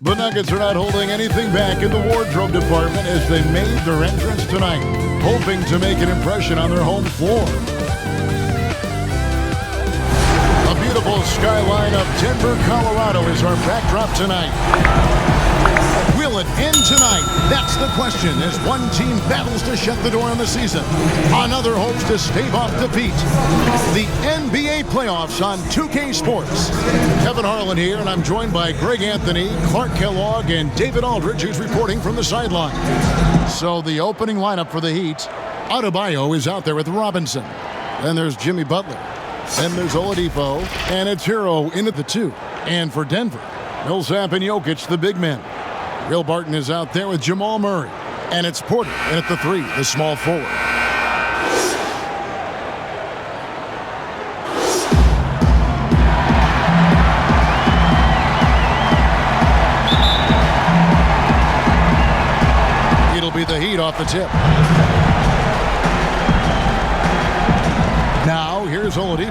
The Nuggets are not holding anything back in the wardrobe department as they made their entrance tonight, hoping to make an impression on their home floor. A beautiful skyline of Denver, Colorado is our backdrop tonight. Will it end tonight? That's the question as one team battles to shut the door on the season. Another hopes to stave off defeat. The NBA playoffs on 2K Sports. Kevin Harlan here, and I'm joined by Greg Anthony, Clark Kellogg, and David Aldridge, who's reporting from the sideline. So the opening lineup for the Heat, Adebayo is out there with Robinson. Then there's Jimmy Butler. Then there's Oladipo, and it's Hero in at the 2. And for Denver, Millsap and Jokic, the big men. Will Barton is out there with Jamal Murray. And it's Porter in at the 3, the small forward. It'll be the Heat off the tip. Now, here's Oladipo.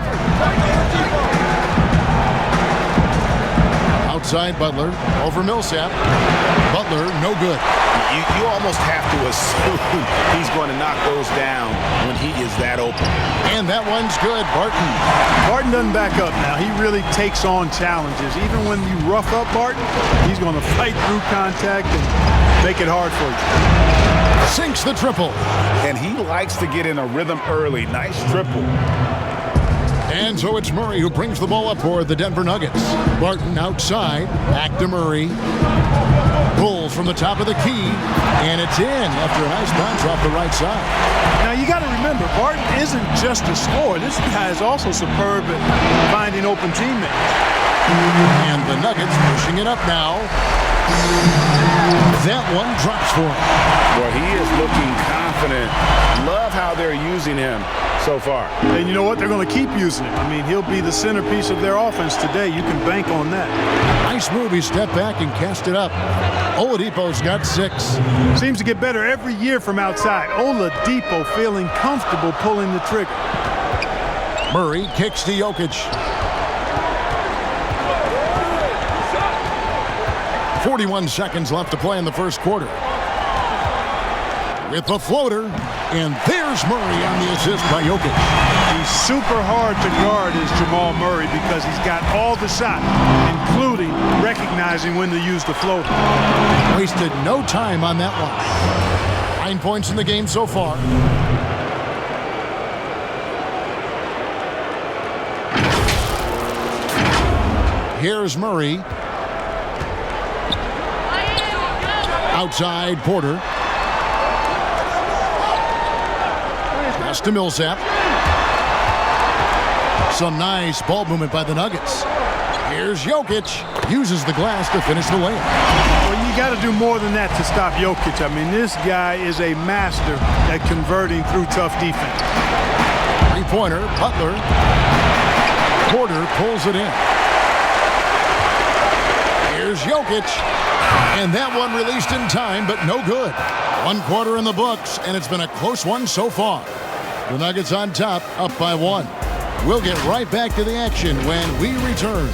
Outside Butler, over Millsap. Butler, no good. You almost have to assume he's going to knock those down when he is that open. And that one's good, Barton. Barton doesn't back up now. He really takes on challenges. Even when you rough up Barton, he's going to fight through contact and make it hard for you. Sinks the triple. And he likes to get in a rhythm early. Nice triple. And so it's Murray who brings the ball up for the Denver Nuggets. Barton outside, back to Murray. Pulls from the top of the key, and it's in after a nice bounce off the right side. Now you got to remember, Barton isn't just a scorer. This guy is also superb at finding open teammates. And the Nuggets pushing it up now. That one drops for him. Well, he is looking confident. Love how they're using him so far. And you know what? They're going to keep using him. I mean, he'll be the centerpiece of their offense today. You can bank on that. Nice move. He stepped back and cast it up. Oladipo's got 6. Seems to get better every year from outside. Oladipo feeling comfortable pulling the trigger. Murray kicks to Jokic. 41 seconds left to play in the first quarter. With the floater, and there's Murray on the assist by Jokic. He's super hard to guard is Jamal Murray because he's got all the shots, including recognizing when to use the floater. Wasted no time on that one. 9 points in the game so far. Here's Murray. Outside Porter. Pass to Millsap. Some nice ball movement by the Nuggets. Here's Jokic. Uses the glass to finish the layup. Well, you got to do more than that to stop Jokic. I mean, this guy is a master at converting through tough defense. 3-pointer, Butler. Porter pulls it in. Here's Jokic. And that one released in time, but no good. 1 quarter in the books, and it's been a close one so far. The Nuggets on top, up by 1. We'll get right back to the action when we return.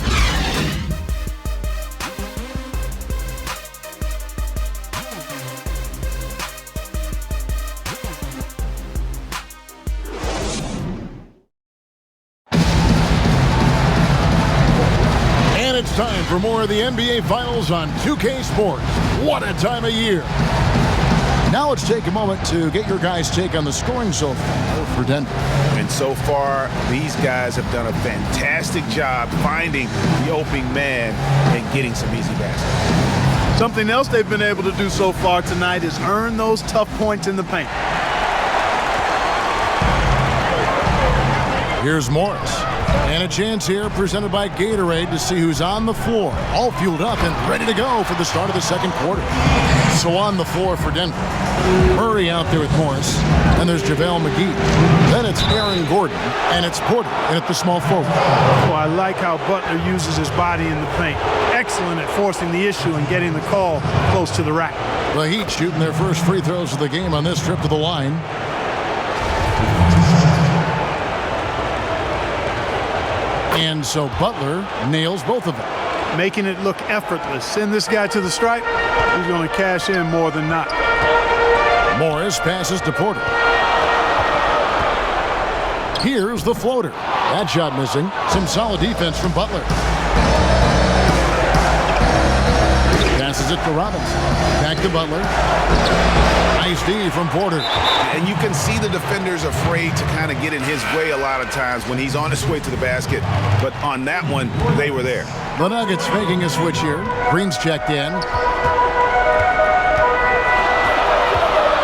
And it's time for more of the NBA Finals on 2K Sports. What a time of year. Now let's take a moment to get your guys' take on the scoring so far for Denver. And so far, these guys have done a fantastic job finding the opening man and getting some easy baskets. Something else they've been able to do so far tonight is earn those tough points in the paint. Here's Morris. And a chance here presented by Gatorade to see who's on the floor. All fueled up and ready to go for the start of the second quarter. So on the floor for Denver. Murray out there with Morris. And there's JaVale McGee. Then it's Aaron Gordon. And it's Porter in at the small forward. Oh, I like how Butler uses his body in the paint. Excellent at forcing the issue and getting the call close to the rack. The Heat shooting their first free throws of the game on this trip to the line. And so Butler nails both of them. making it look effortless. Send this guy to the stripe, he's going to cash in more than not. Morris passes to Porter. Here's the floater. That shot missing. Some solid defense from Butler. Passes it to Robinson. Back to Butler. Nice D from Porter. And you can see the defenders afraid to kind of get in his way a lot of times when he's on his way to the basket. But on that one, they were there. The Nuggets making a switch here. Green's checked in.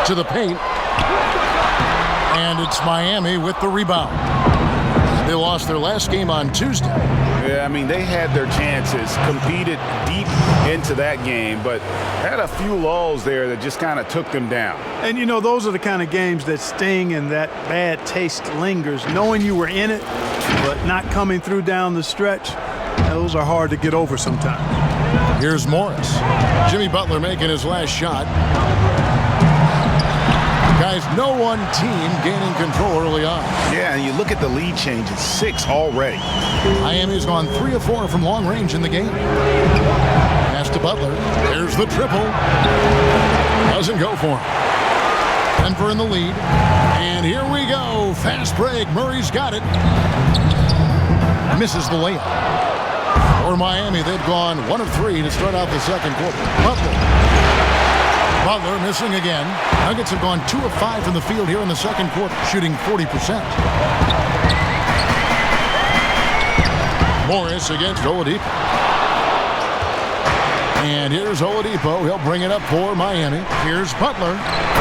To the paint. And it's Miami with the rebound. They lost their last game on Tuesday. Yeah, I mean, they had their chances, competed deep into that game, but had a few lulls there that just kind of took them down. And, you know, those are the kind of games that sting and that bad taste lingers. Knowing you were in it, but not coming through down the stretch, those are hard to get over sometimes. Here's Morris. Jimmy Butler making his last shot. Guys, no one team gaining control early on. Yeah, and you look at the lead change, it's 6 already. Miami's gone 3 of 4 from long range in the game. Pass to Butler. There's the triple. Doesn't go for him. Denver in the lead. And here we go. Fast break. Murray's got it. Misses the layup. For Miami, they've gone 1 of 3 to start out the second quarter. Butler missing again. Nuggets have gone 2 of 5 from the field here in the second quarter, shooting 40%. Morris against Oladipo. And here's Oladipo. He'll bring it up for Miami. Here's Butler.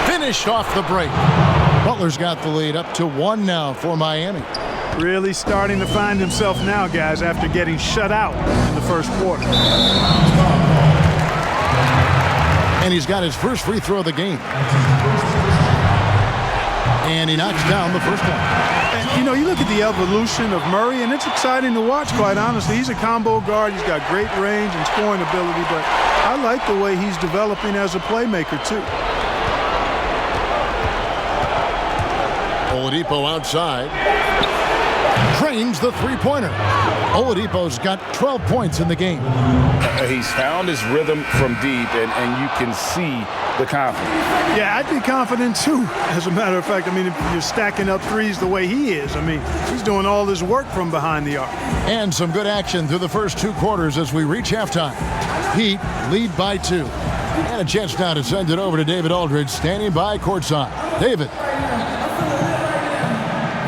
Finished off the break. Butler's got the lead up to 1 now for Miami. Really starting to find himself now, guys, after getting shut out in the first quarter. And he's got his first free throw of the game. And he knocks down the first one. And, you know, you look at the evolution of Murray, and it's exciting to watch, quite honestly. He's a combo guard. He's got great range and scoring ability, but I like the way he's developing as a playmaker, too. Oladipo outside. Trains the three-pointer. Oladipo's got 12 points in the game. He's found his rhythm from deep, and you can see the confidence. Yeah, I'd be confident, too, as a matter of fact. I mean, if you're stacking up threes the way he is, I mean, he's doing all this work from behind the arc. And some good action through the first 2 quarters as we reach halftime. Heat lead by 2. And a chance now to send it over to David Aldridge, standing by courtside. David.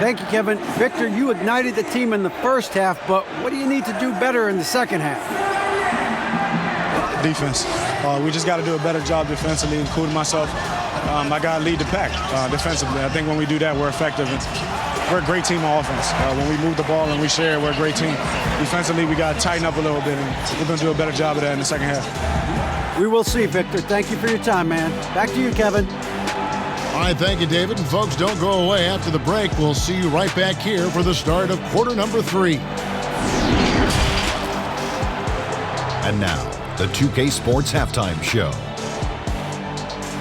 Thank you, Kevin. Victor, you ignited the team in the first half, but what do you need to do better in the second half? Defense. We just got to do a better job defensively, including myself. I got to lead the pack defensively. I think when we do that, we're effective. We're a great team on offense. When we move the ball and we share, we're a great team. Defensively, we got to tighten up a little bit, and we're going to do a better job of that in the second half. We will see, Victor. Thank you for your time, man. Back to you, Kevin. All right, thank you, David. And folks, don't go away. After the break, we'll see you right back here for the start of quarter number 3. And now, the 2K Sports Halftime Show.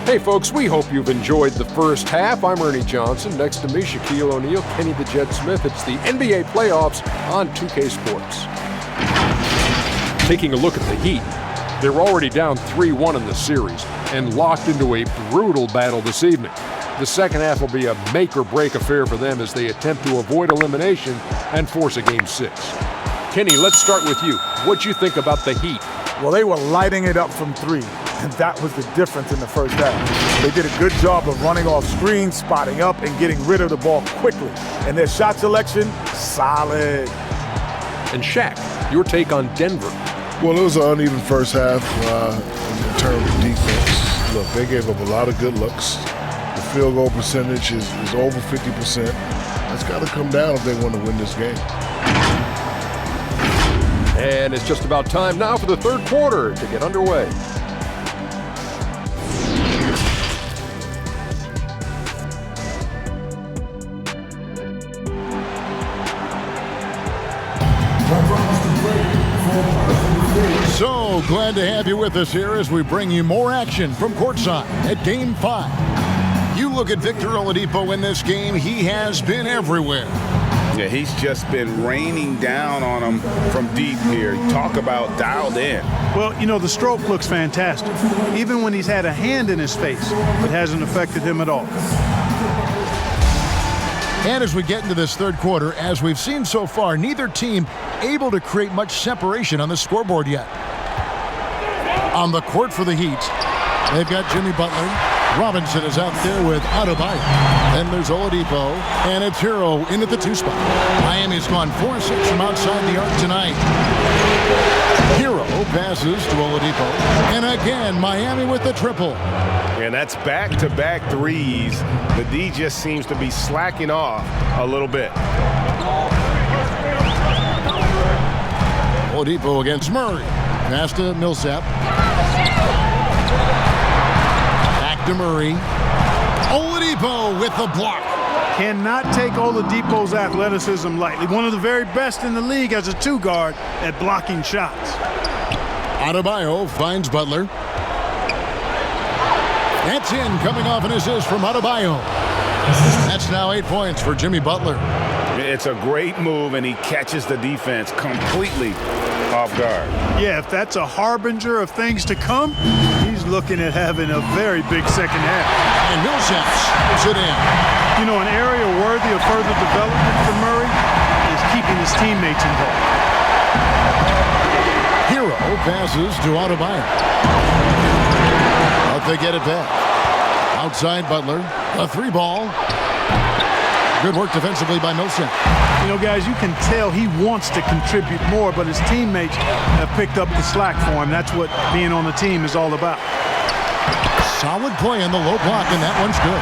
Hey, folks, we hope you've enjoyed the first half. I'm Ernie Johnson. Next to me, Shaquille O'Neal, Kenny the Jet Smith. It's the NBA playoffs on 2K Sports. Taking a look at the Heat, they're already down 3-1 in the series and locked into a brutal battle this evening. The second half will be a make-or-break affair for them as they attempt to avoid elimination and force a Game 6. Kenny, let's start with you. What'd you think about the Heat? Well, they were lighting it up from 3, and that was the difference in the first half. They did a good job of running off screens, spotting up, and getting rid of the ball quickly. And their shot selection, solid. And Shaq, your take on Denver. Well, it was an uneven first half in terms of defense. Look, they gave up a lot of good looks. The field goal percentage is over 50%. That's got to come down if they want to win this game. And it's just about time now for the third quarter to get underway. So glad to have you with us here as we bring you more action from courtside at Game 5. You look at Victor Oladipo in this game, he has been everywhere. Yeah, he's just been raining down on him from deep here. Talk about dialed in. Well, you know, the stroke looks fantastic. Even when he's had a hand in his face, it hasn't affected him at all. And as we get into this third quarter, as we've seen so far, neither team able to create much separation on the scoreboard yet. On the court for the Heat, they've got Jimmy Butler. Robinson is out there with Adebayo. Then there's Oladipo, and it's Hero in at the 2 spot. Miami's gone 4-6 from outside the arc tonight. Hero passes to Oladipo, and again Miami with the triple. And that's back-to-back threes. The D just seems to be slacking off a little bit. Oladipo against Murray. Pass to Millsap. Back to Murray. Oladipo with the block. Cannot take Oladipo's athleticism lightly. One of the very best in the league as a 2 guard at blocking shots. Adebayo finds Butler. That's in, coming off an assist from Adebayo. That's now 8 points for Jimmy Butler. It's a great move, and he catches the defense completely off guard. Yeah, if that's a harbinger of things to come, he's looking at having a very big second half. And Millsap puts it in. You know, an area worthy of further development for Murray is keeping his teammates involved. Hero passes to Adebayo. But they get it back. Outside Butler, a 3-ball. Good work defensively by Millsap. You know, guys, you can tell he wants to contribute more, but his teammates have picked up the slack for him. That's what being on the team is all about. Solid play in the low block, and that one's good.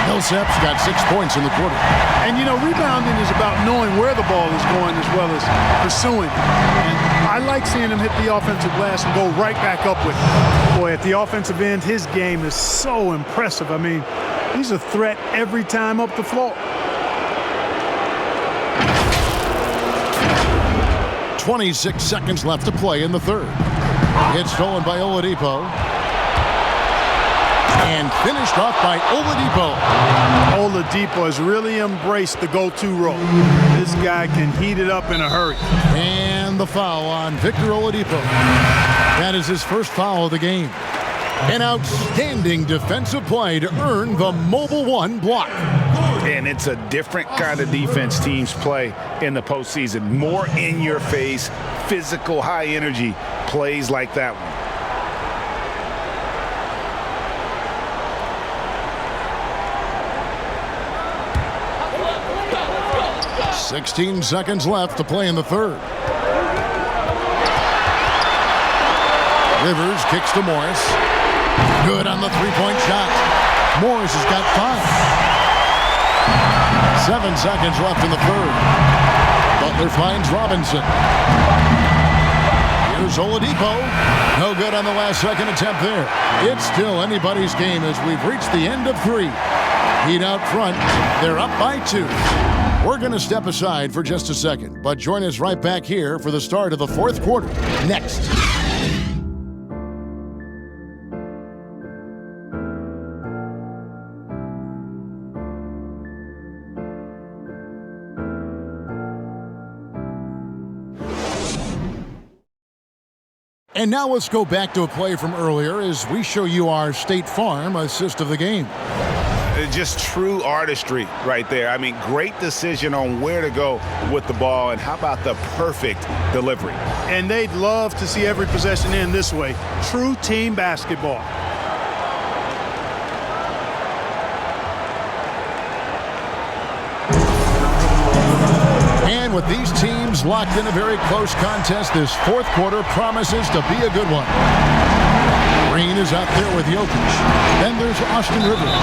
Millsap's got 6 points in the quarter. And, you know, rebounding is about knowing where the ball is going as well as pursuing. And I like seeing him hit the offensive glass and go right back up with it. Boy, at the offensive end, his game is so impressive. I mean, he's a threat every time up the floor. 26 seconds left to play in the third. It's stolen by Oladipo. And finished off by Oladipo. Oladipo has really embraced the go-to role. This guy can heat it up in a hurry. And the foul on Victor Oladipo. That is his first foul of the game. An outstanding defensive play to earn the Mobile One block. And it's a different kind of defense teams play in the postseason. More in-your-face, physical, high-energy plays like that one. 16 seconds left to play in the third. Rivers kicks to Morris. Good on the 3-point shot. Morris has got 5. 7 seconds left in the third. Butler finds Robinson. Here's Oladipo. No good on the last second attempt there. It's still anybody's game as we've reached the end of 3. Heat out front. They're up by 2. We're going to step aside for just a second, but join us right back here for the start of the fourth quarter next. And now let's go back to a play from earlier as we show you our State Farm assist of the game. Just true artistry right there. I mean, great decision on where to go with the ball, and how about the perfect delivery? And they'd love to see every possession end this way. True team basketball. And with these teams locked in a very close contest, this fourth quarter promises to be a good one. Green is out there with Jokic. Then there's Austin Rivers.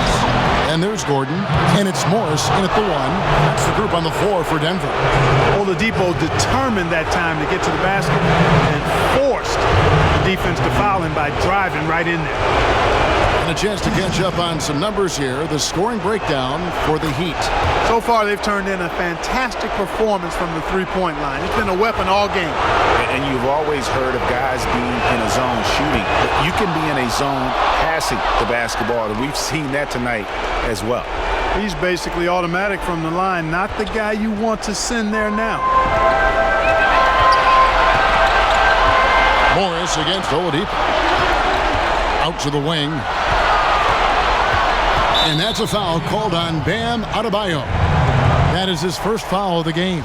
And there's Gordon. And it's Morris in at the 1. That's the group on the floor for Denver. Oladipo determined that time to get to the basket and forced the defense to foul him by driving right in there. And a chance to catch up on some numbers here. The scoring breakdown for the Heat. So far, they've turned in a fantastic performance from the three-point line. It's been a weapon all game. And you've always heard of guys being in a zone shooting, but you can be in a zone passing the basketball, and we've seen that tonight as well. He's basically automatic from the line, not the guy you want to send there now. Morris against Oladipo. Out to the wing. And that's a foul called on Bam Adebayo. That is his first foul of the game.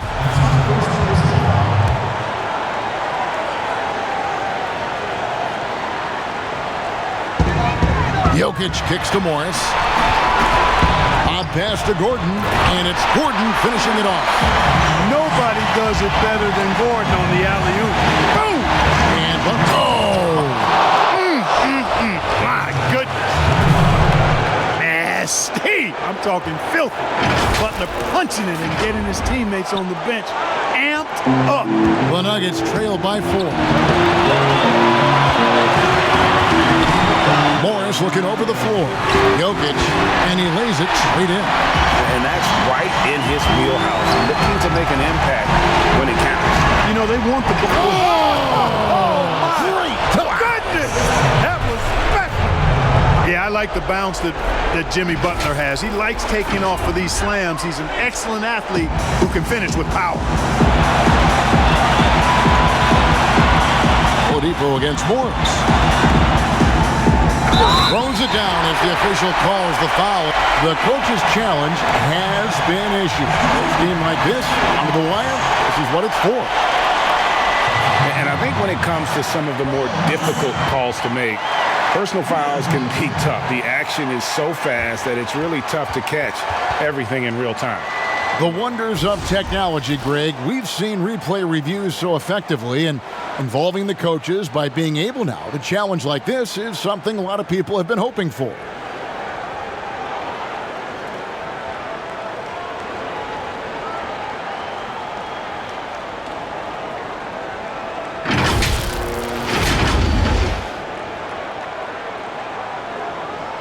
Jokic kicks to Morris. Odd pass to Gordon, and it's Gordon finishing it off. Nobody does it better than Gordon on the alley-oop. Boom! And My goodness. Nasty. I'm talking filthy. Butler punching it and getting his teammates on the bench amped up. The Nuggets trail by 4. Morris looking over the floor. Jokic, and he lays it straight in. And that's right in his wheelhouse. Looking to make an impact when it counts. You know, they want the ball. Oh, great. Goodness. That was special. Yeah, I like the bounce that Jimmy Butler has. He likes taking off for these slams. He's an excellent athlete who can finish with power. Oladipo against Morris. Throws it down as the official calls the foul. The coach's challenge has been issued. A game like this, under the wire, this is what it's for. And I think when it comes to some of the more difficult calls to make, personal fouls can be tough. The action is so fast that it's really tough to catch everything in real time. The wonders of technology, Greg. We've seen replay reviews so effectively, and involving the coaches by being able now to challenge like this is something a lot of people have been hoping for.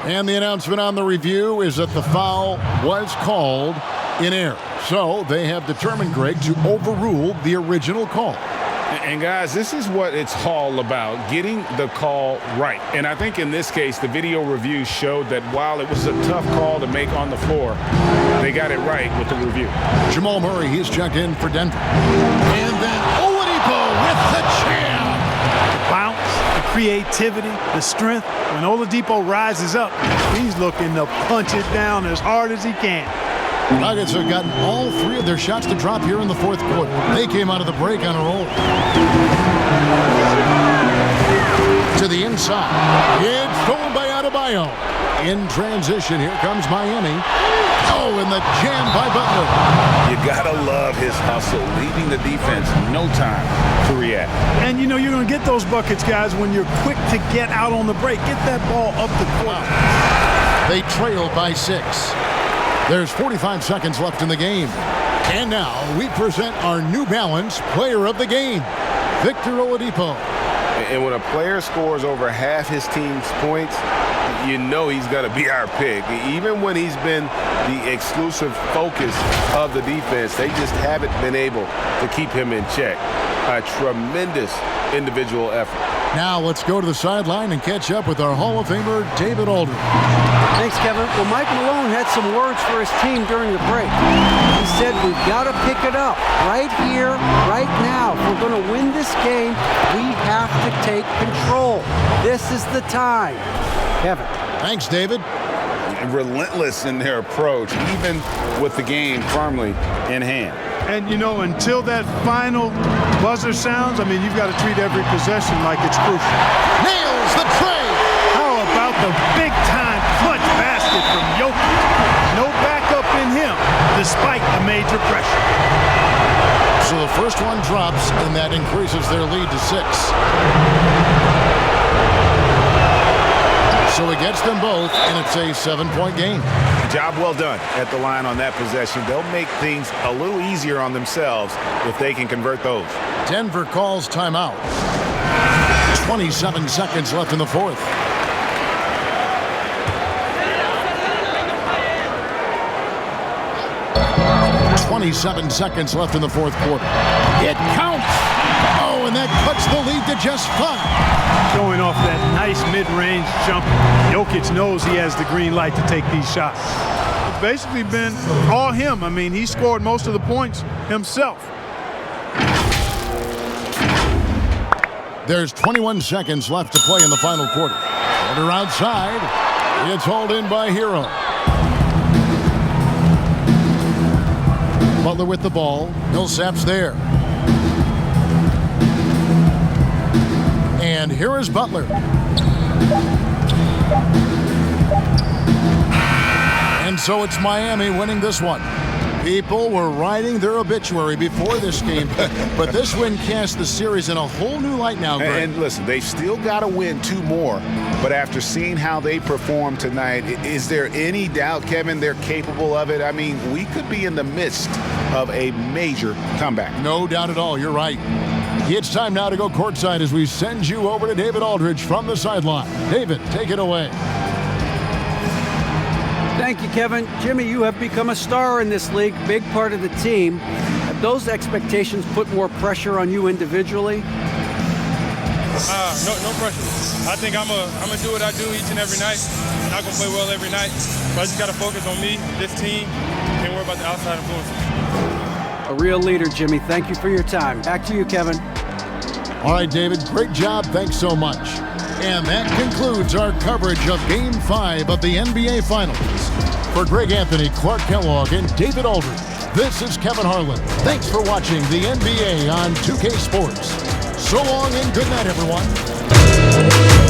And the announcement on the review is that the foul was called in error. So they have determined, Greg, to overrule the original call. And guys, this is what it's all about, getting the call right. And I think in this case, the video review showed that while it was a tough call to make on the floor, they got it right with the review. Jamal Murray, he's checked in for Denver. And then Oladipo with the jam. The bounce, the creativity, the strength. When Oladipo rises up, he's looking to punch it down as hard as he can. Nuggets have gotten all 3 of their shots to drop here in the 4th quarter. They came out of the break on a roll. To the inside. It's stolen by Adebayo. In transition, here comes Miami. Oh, and the jam by Butler. You gotta love his hustle, leaving the defense no time to react. And you know you're going to get those buckets, guys, when you're quick to get out on the break. Get that ball up the court. They trail by 6. There's 45 seconds left in the game. And now we present our New Balance Player of the Game, Victor Oladipo. And when a player scores over half his team's points, you know he's going to be our pick. Even when he's been the exclusive focus of the defense, they just haven't been able to keep him in check. A tremendous individual effort. Now let's go to the sideline and catch up with our Hall of Famer, David Aldridge. Thanks, Kevin. Well, Mike Malone had some words for his team during the break. He said, we've got to pick it up right here, right now. If we're going to win this game, we have to take control. This is the time. Kevin. Thanks, David. Relentless in their approach, even with the game firmly in hand. And, you know, until that final buzzer sounds, I mean, you've got to treat every possession like it's crucial. Nails the tray. How about the big-time clutch basket from Jokic? No backup in him, despite the major pressure. So the first one drops, and that increases their lead to 6. So he gets them both, and it's a 7-point game. Job well done at the line on that possession. They'll make things a little easier on themselves if they can convert those. Denver calls timeout. 27 seconds left in the 4th. .27 seconds left in the 4th quarter. It counts! Oh, and that cuts the lead to just 5. Going off that nice mid-range jump, Jokic knows he has the green light to take these shots. basically been all him. I mean, he scored most of the points himself. There's 21 seconds left to play in the final quarter. Quarter outside. It's hauled in by Hero. Butler with the ball. Millsap's there. And here is Butler. And so it's Miami winning this one. People were writing their obituary before this game, but this win cast the series in a whole new light now, Greg. And listen, they've still got to win 2 more, but after seeing how they performed tonight, is there any doubt, Kevin, they're capable of it? I mean, we could be in the midst of a major comeback. No doubt at all. You're right. It's time now to go courtside as we send you over to David Aldridge from the sideline. David, take it away. Thank you, Kevin. Jimmy, you have become a star in this league, big part of the team. Have those expectations put more pressure on you individually? No pressure. I think I'm gonna do what I do each and every night. I'm not gonna play well every night. So I just gotta focus on me, this team. Can't worry about the outside influences. A real leader, Jimmy. Thank you for your time. Back to you, Kevin. All right, David, great job. Thanks so much. And that concludes our coverage of Game 5 of the NBA Finals. For Greg Anthony, Clark Kellogg, and David Aldridge, this is Kevin Harlan. Thanks for watching the NBA on 2K Sports. So long and good night, everyone.